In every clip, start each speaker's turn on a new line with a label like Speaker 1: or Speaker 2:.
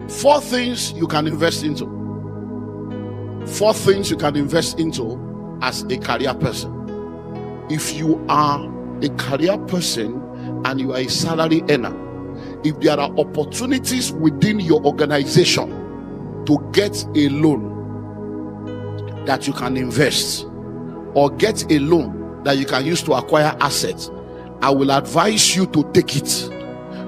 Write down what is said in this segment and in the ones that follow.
Speaker 1: Four things you can invest into. Four things you can invest into as a career person. If you are a career person and you are a salary earner, if there are opportunities within your organization to get a loan that you can invest, or get a loan that you can use to acquire assets, I will advise you to take it.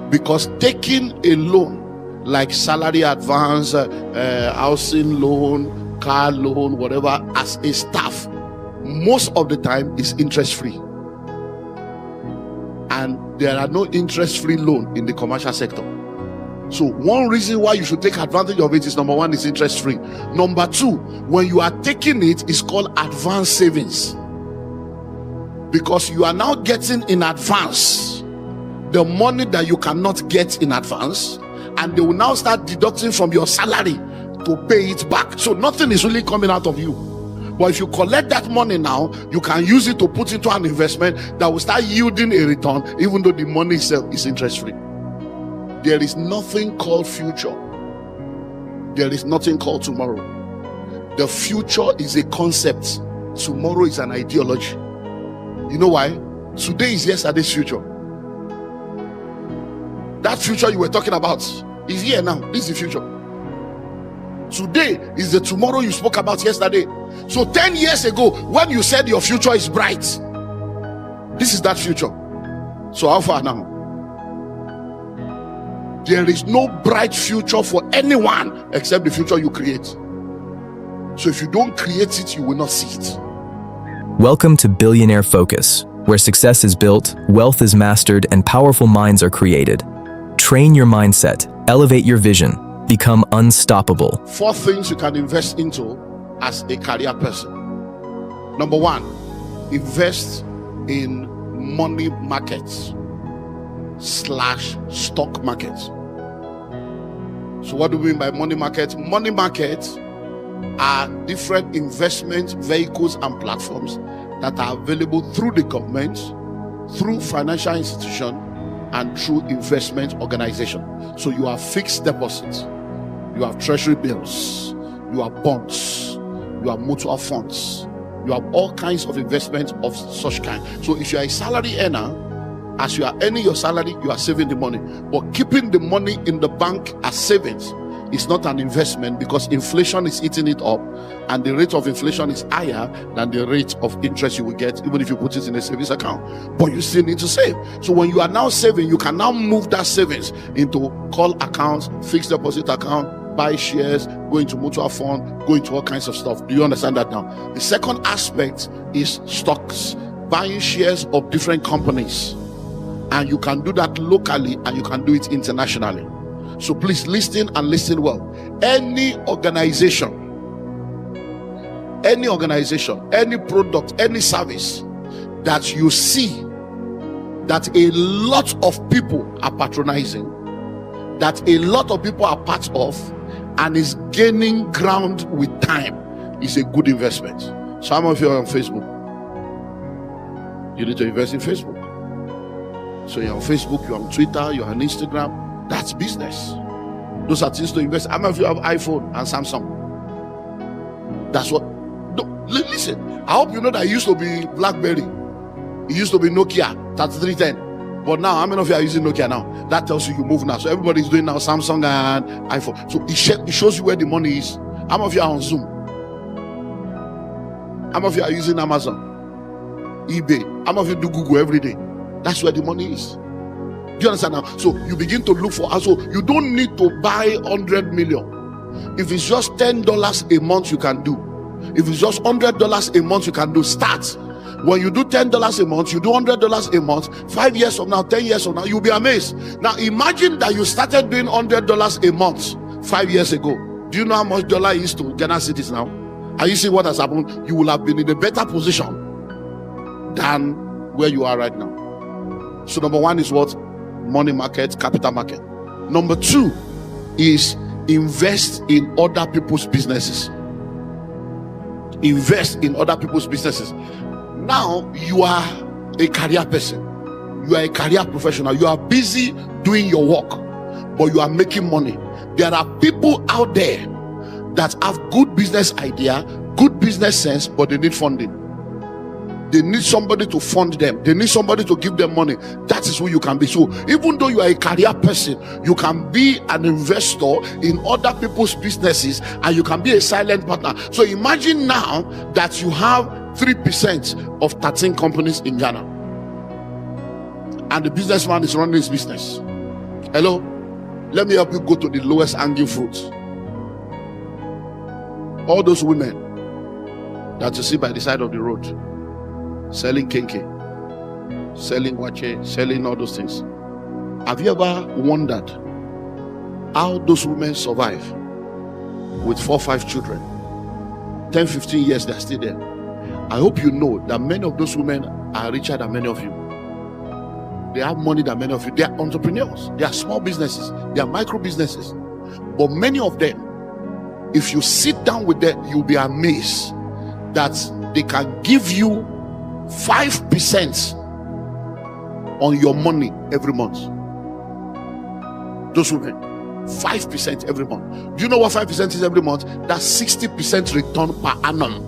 Speaker 1: Because taking a loan like salary advance, housing loan, car loan, whatever, as a staff, most of the time is interest free. And there are no interest free loan in the commercial sector. So one reason why you should take advantage of it is, number one, is interest free. Number two, when you are taking it, it's called advanced savings, because you are now getting in advance the money that you cannot get in advance, and they will now start deducting from your salary to pay it back. So nothing is really coming out of you. But if you collect that money now, you can use it to put into an investment that will start yielding a return, even though the money itself is interest free. There is nothing called future. There is nothing called tomorrow. The future is a concept. Tomorrow is an ideology. You know why? Today is yesterday's future. That future you were talking about is here now. This is the future. Today is the tomorrow you spoke about yesterday. So 10 years ago, when you said your future is bright, this is that future. So how far now? There is no bright future for anyone except the future you create. So if you don't create it, you will not see it.
Speaker 2: Welcome to Billionaire Focus, where success is built, wealth is mastered, and powerful minds are created. Train your mindset, elevate your vision, become unstoppable.
Speaker 1: Four things you can invest into as a career person. Number one, invest in money markets / stock markets. So what do we mean by money markets? Money markets are different investment vehicles and platforms that are available through the government, through financial institutions, and through investment organization. So you have fixed deposits, you have treasury bills, you have bonds, you have mutual funds, you have all kinds of investments of such kind. So if you are a salary earner, as you are earning your salary, you are saving the money. But keeping the money in the bank as savings is not an investment, because inflation is eating it up, and the rate of inflation is higher than the rate of interest you will get even if you put it in a savings account. But you still need to save. So when you are now saving, you can now move that savings into call accounts, fixed deposit account, buy shares, go into mutual fund, go into all kinds of stuff. Do you understand that now? The second aspect is stocks, buying shares of different companies. And you can do that locally and you can do it internationally. So please listen and listen well. Any organization, any product, any service that you see that a lot of people are patronizing, that a lot of people are part of, and is gaining ground with time, is a good investment. Some of you are on Facebook. You need to invest in Facebook. So you're on Facebook, you're on Twitter, you're on Instagram. That's business. Those are things to invest. How many of you have iPhone and Samsung? That's what. No, listen, I hope you know that it used to be BlackBerry. It used to be Nokia 3310. But now, how many of you are using Nokia now? That tells you move now. So everybody's doing now Samsung and iPhone. So it shows you where the money is. How many of you are on Zoom? How many of you are using Amazon, eBay? How many of you do Google every day? That's where the money is. Do you understand now? So you begin to look for, so you don't need to buy 100 million. If it's just $10 a month, you can do. If it's just $100 a month, you can do. Start. When you do $10 a month, you do $100 a month, 5 years from now, 10 years from now, you'll be amazed. Now imagine that you started doing $100 a month 5 years ago. Do you know how much dollar is to Ghana cities now? And you see what has happened? You will have been in a better position than where you are right now. So number one is what? Money market, capital market. Number two is invest in other people's businesses. Invest in other people's businesses. Now you are a career person, you are a career professional, you are busy doing your work, but you are making money. There are people out there that have good business idea, good business sense, but they need funding. They need somebody to fund them. They need somebody to give them money. That is who you can be. So even though you are a career person, you can be an investor in other people's businesses, and you can be a silent partner. So imagine now that you have 3% of 13 companies in Ghana, and the businessman is running his business. Hello, let me help you go to the lowest hanging fruit. All those women that you see by the side of the road, selling kenke, selling wache, selling all those things. Have you ever wondered how those women survive with 4 or 5 children? 10, 15 years, they're still there. I hope you know that many of those women are richer than many of you. They have money than many of you. They are entrepreneurs. They are small businesses. They are micro businesses. But many of them, if you sit down with them, you'll be amazed that they can give you 5% on your money every month. Those women, 5% every month. Do you know what 5% is every month? That's 60% return per annum.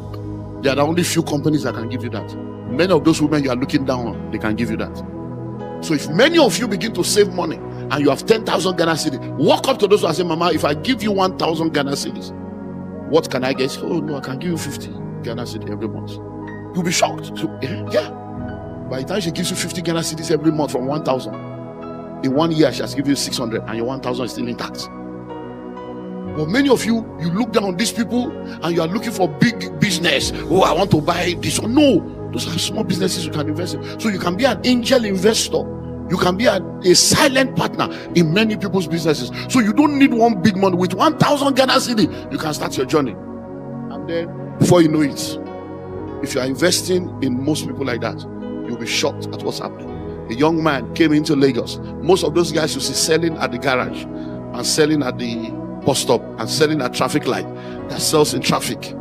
Speaker 1: There are only few companies that can give you that. Many of those women you are looking down on, they can give you that. So if many of you begin to save money and you have 10,000 Ghana cedis, walk up to those who say, Mama, if I give you 1,000 Ghana cedis, what can I get? Oh no, I can give you 50 Ghana cedis every month. You'll be shocked. So, yeah. By the time she gives you 50 Ghana cedis every month from 1,000, in 1 year she has given you 600 and your 1,000 is still intact. But many of you, you look down on these people and you are looking for big business. Oh, I want to buy this one. No, those are small businesses you can invest in. So you can be an angel investor. You can be a silent partner in many people's businesses. So you don't need one big money. With 1,000 Ghana cedi, you can start your journey. And then before you know it, if you are investing in most people like that, you'll be shocked at what's happening. A young man came into Lagos. Most of those guys you see selling at the garage and selling at the bus stop and selling at traffic light, that sells in traffic.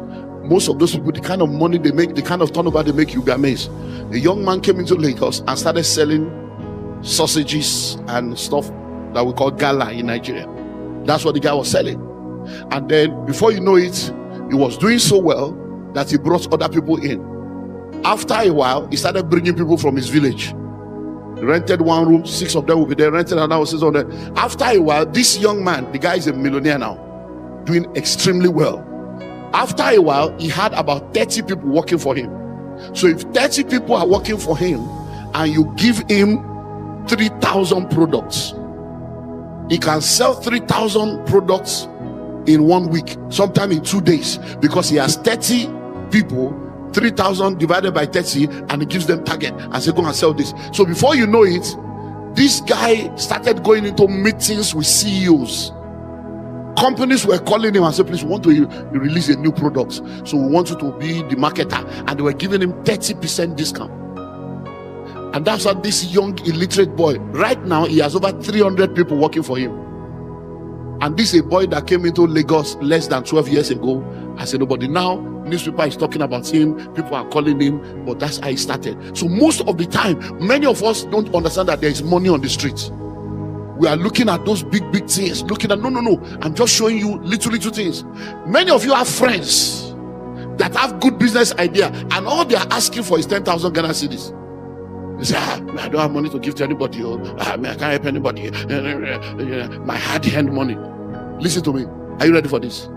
Speaker 1: Most of those people, the kind of money they make, the kind of turnover they make, you'll be amazed. A young man came into Lagos and started selling sausages and stuff that we call gala in Nigeria. That's what the guy was selling. And then before you know it, he was doing so well that he brought other people in. After a while, he started bringing people from his village. He rented one room, 6 of them will be there, rented another 6 of them. After a while, this young man, the guy is a millionaire now, doing extremely well. After a while, he had about 30 people working for him. So if 30 people are working for him and you give him 3,000 products, he can sell 3,000 products in 1 week, sometime in 2 days, because he has 30 people. 3,000 divided by 30, and he gives them target and say, go and sell this. So before you know it, this guy started going into meetings with CEOs. Companies were calling him and said, please, we want to release a new product, so we want you to be the marketer. And they were giving him 30% discount. And that's how this young illiterate boy, right now he has over 300 people working for him. And this is a boy that came into Lagos less than 12 years ago as a nobody. Now newspaper is talking about him, people are calling him, but that's how he started. So most of the time, many of us don't understand that there is money on the street. We are looking at those big things, looking at no, I'm just showing you little things. Many of you have friends that have good business idea, and all they are asking for is 10,000 Ghana cedis. They say, I don't have money to give to anybody. I can't help anybody. My hard-earned money. Listen to me. Are you ready for this?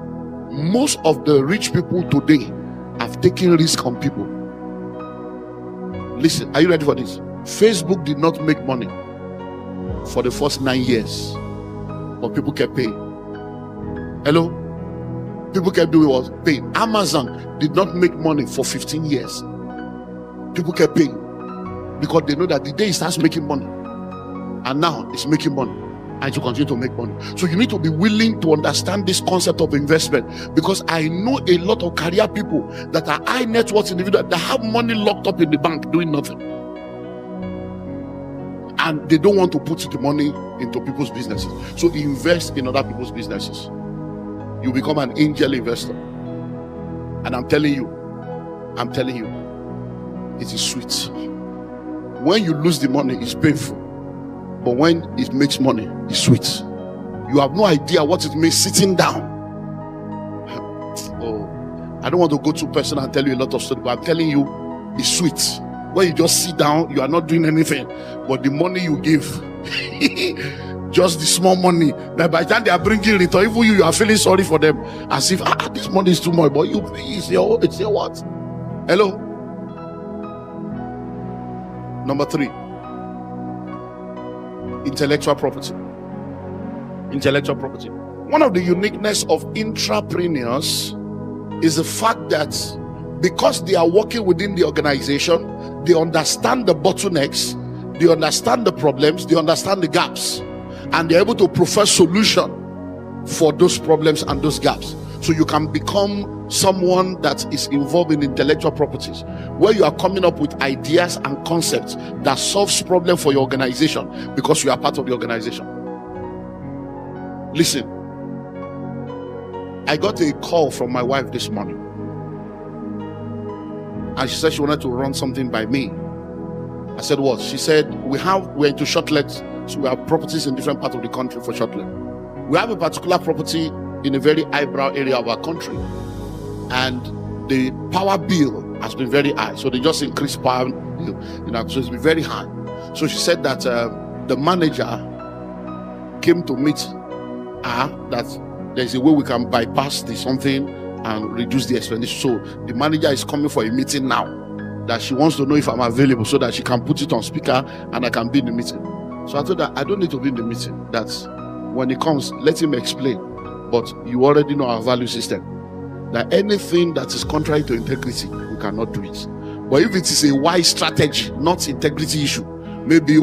Speaker 1: Most of the rich people today have taken risk on people. Listen, are you ready for this? Facebook did not make money for the first 9 years, but people kept paying. Hello? People kept doing what? Paying. Amazon did not make money for 15 years. People kept paying, because they know that the day it starts making money, and now it's making money, and to continue to make money. So you need to be willing to understand this concept of investment, because I know a lot of career people that are high net worth individuals that have money locked up in the bank doing nothing, and they don't want to put the money into people's businesses. So invest in other people's businesses. You become an angel investor, and I'm telling you, it is sweet. When you lose the money, it's painful. But when it makes money, it's sweet. You have no idea what it means sitting down. Oh, I don't want to go too personal and tell you a lot of stuff, but I'm telling you, it's sweet. When you just sit down, you are not doing anything, but the money you give, just the small money, that by the time they are bringing return, even you are feeling sorry for them, as if this money is too much, but you, it's your what? Hello. Number 3, intellectual property. Intellectual property. One of the uniqueness of intrapreneurs is the fact that because they are working within the organization, they understand the bottlenecks, they understand the problems, they understand the gaps, and they're able to provide solution for those problems and those gaps. So you can become someone that is involved in intellectual properties, where you are coming up with ideas and concepts that solves problem for your organization because you are part of the organization. Listen, I got a call from my wife this morning, and she said she wanted to run something by me. I said, what? She said, we're into shortlet, so we have properties in different parts of the country for shortlet. We have a particular property in a very highbrow area of our country, and the power bill has been very high, so they just increased power bill, so it's been very high. So she said that the manager came to meet her, that there's a way we can bypass the something and reduce the expenditure. So the manager is coming for a meeting now, that she wants to know if I'm available so that she can put it on speaker and I can be in the meeting. So I told her, I don't need to be in the meeting, that when he comes, let him explain, but you already know our value system, that anything that is contrary to integrity, we cannot do it. But if it is a wise strategy, not integrity issue, maybe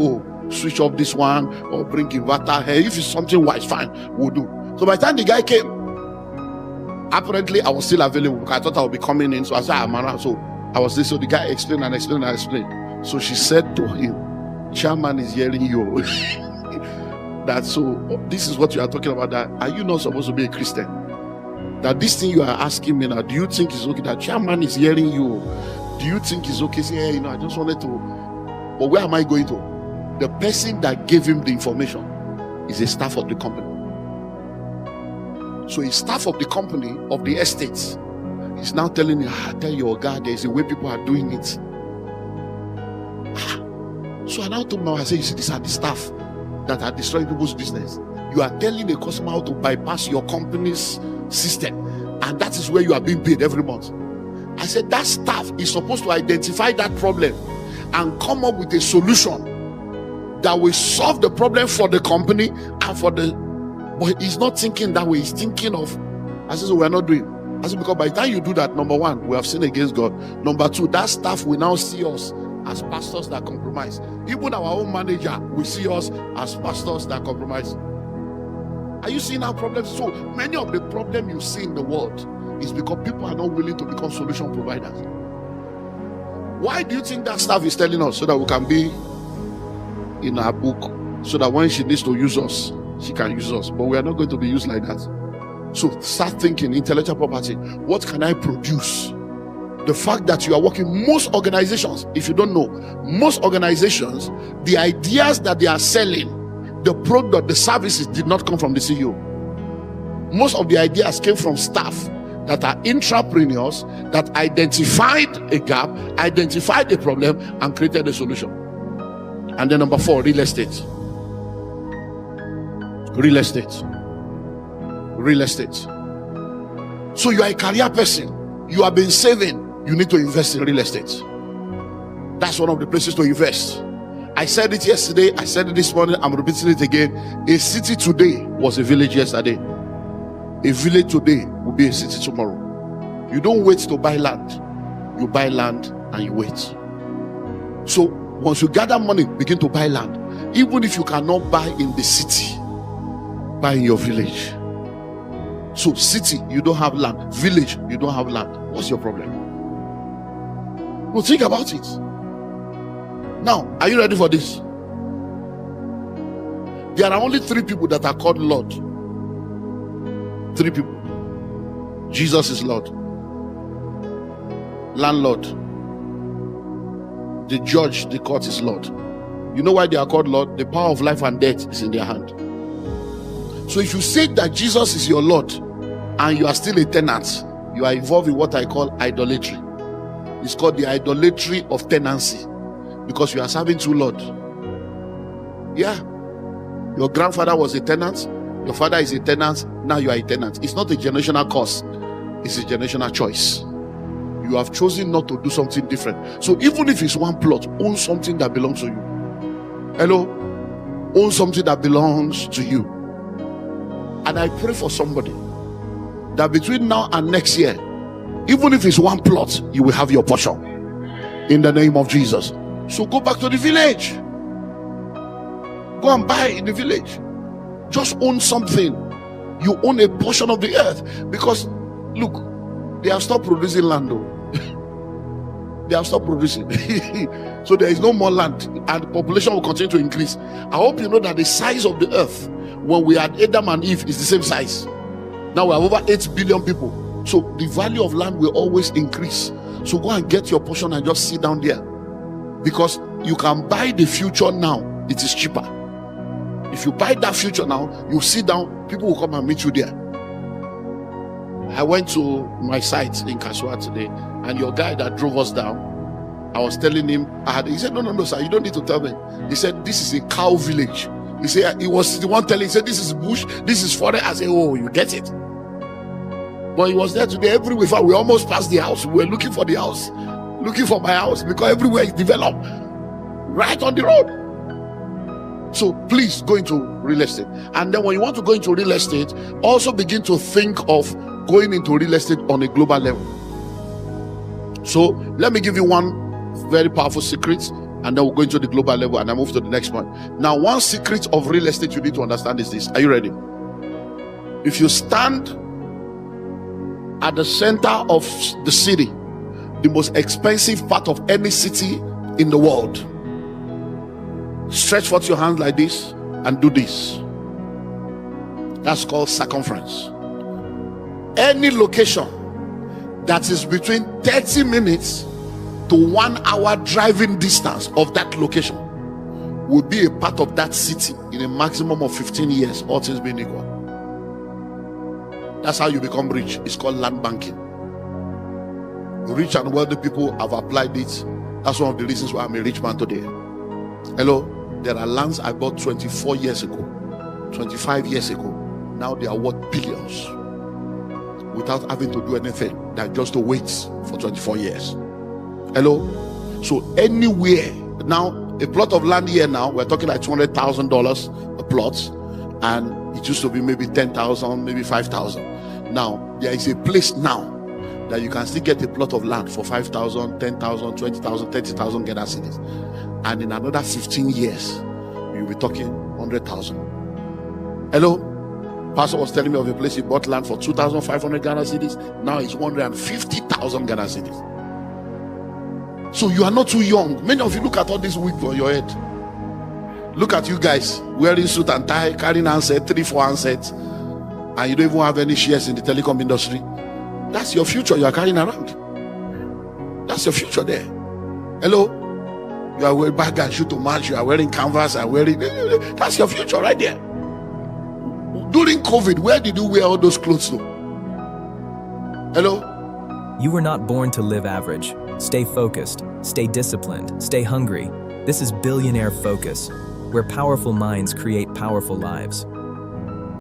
Speaker 1: switch off this one or bring inverter here, if it's something wise, fine, we'll do. So by the time the guy came, apparently I was still available because I thought I would be coming in. So I said, so I was there. So the guy explained and explained and explained. So she said to him, chairman is hearing you. That so this is what you are talking about, that are you not supposed to be a Christian? That this thing you are asking me now, do you think it's okay? That chairman is hearing you. Do you think it's okay? Say, hey, I just wanted to, but where am I going to? The person that gave him the information is a staff of the company. So a staff of the company, of the estates, is now telling you, tell your guy, there's a way people are doing it. So I now told my wife, I said, you see, these are the staff that are destroying people's business. You are telling the customer how to bypass your company's system, and that is where you are being paid every month. I said, that staff is supposed to identify that problem and come up with a solution that will solve the problem for the company and for the, but he's not thinking that way. He's thinking of, I said, so we're not doing. I said, because by the time you do that, number one, we have sinned against God. Number two, that staff will now see us as pastors that compromise. Even our own manager will see us as pastors that compromise. Are you seeing our problems? So many of the problems you see in the world is because people are not willing to become solution providers. Why do you think that staff is telling us? So that we can be in our book, so that when she needs to use us, she can use us. But we are not going to be used like that. So start thinking intellectual property. What can I produce? The fact that you are working, most organizations, if you don't know, most organizations, the ideas that they are selling, the product, the services did not come from the CEO. Most of the ideas came from staff that are intrapreneurs that identified a gap, identified a problem, and created a solution. And then number 4, real estate. Real estate. Real estate. So you are a career person. You have been saving. You need to invest in real estate. That's one of the places to invest. I said it yesterday. I said it this morning. I'm repeating it again. A city today was a village yesterday. A village today will be a city tomorrow. You don't wait to buy land. You buy land and you wait. So once you gather money, begin to buy land. Even if you cannot buy in the city, buy in your village. So city, you don't have land. Village, you don't have land. What's your problem? Well, think about it. Now, are you ready for this? There are only 3 people that are called Lord. 3 people. Jesus is Lord. Landlord. The judge, the court is Lord. You know why they are called Lord? The power of life and death is in their hand. So if you say that Jesus is your Lord and you are still a tenant, you are involved in what I call idolatry. It's called the idolatry of tenancy, because you are serving two lords. Yeah. Your grandfather was a tenant, your father is a tenant, now you are a tenant. It's not a generational curse, it's a generational choice. You have chosen not to do something different. So even if it's one plot, own something that belongs to you. Hello? Own something that belongs to you. And I pray for somebody that between now and next year, even if it's one plot, you will have your portion in the name of Jesus. So go back to the village, go and buy in the village. Just own something. You own a portion of the earth, because look, they have stopped producing land though. They have stopped producing. So there is no more land, and the population will continue to increase. I hope you know that the size of the earth when we had Adam and Eve is the same size. Now we have over 8 billion people. So the value of land will always increase. So go and get your portion and just sit down there, because you can buy the future now. It is cheaper. If you buy that future now, you sit down, people will come and meet you there. I went to my site in Kasua today, and your guy that drove us down, I was telling him, he said, no, sir, you don't need to tell me. He said, this is a cow village. He said, he was the one telling, he said, this is bush, this is forest. I said, oh, you get it. But he was there today. Everywhere we almost passed the house. We were looking for the house, looking for my house, because everywhere is developed right on the road. So please go into real estate. And then when you want to go into real estate, also begin to think of going into real estate on a global level. So let me give you one very powerful secret, and then we'll go into the global level, and I move to the next point. Now, one secret of real estate you need to understand is this. Are you ready? If you stand at the center of the city, the most expensive part of any city in the world, stretch forth your hand like this and do this. That's called circumference. Any location that is between 30 minutes to 1 hour driving distance of that location will be a part of that city in a maximum of 15 years, all things being equal. That's how you become rich. It's called land banking. Rich and wealthy people have applied it. That's one of the reasons why I'm a rich man today. Hello? There are lands I bought 24 years ago, 25 years ago. Now they are worth billions, without having to do anything than just to wait for 24 years. Hello? So anywhere, now a plot of land here now, we're talking like $200,000 a plot, and it used to be maybe 10,000, maybe 5,000. Now there is a place now that you can still get a plot of land for 5,000, 10,000, 20,000, 30,000 Ghana cedis. And in another 15 years, you'll be talking 100,000. Hello? Pastor was telling me of a place he bought land for 2,500 Ghana cedis. Now it's 150,000 Ghana cedis. So you are not too young. Many of you, look at all this wig on your head. Look at you guys wearing suit and tie, carrying handset, 3-4 handsets, and you don't even have any shares in the telecom industry. That's your future you are carrying around. That's your future there. Hello? You are wearing bag and shoe to match. You are wearing canvas and wearing. That's your future right there. During COVID, where did you wear all those clothes to? Hello?
Speaker 2: You were not born to live average. Stay focused, stay disciplined, stay hungry. This is Billionaire Focus, where powerful minds create powerful lives.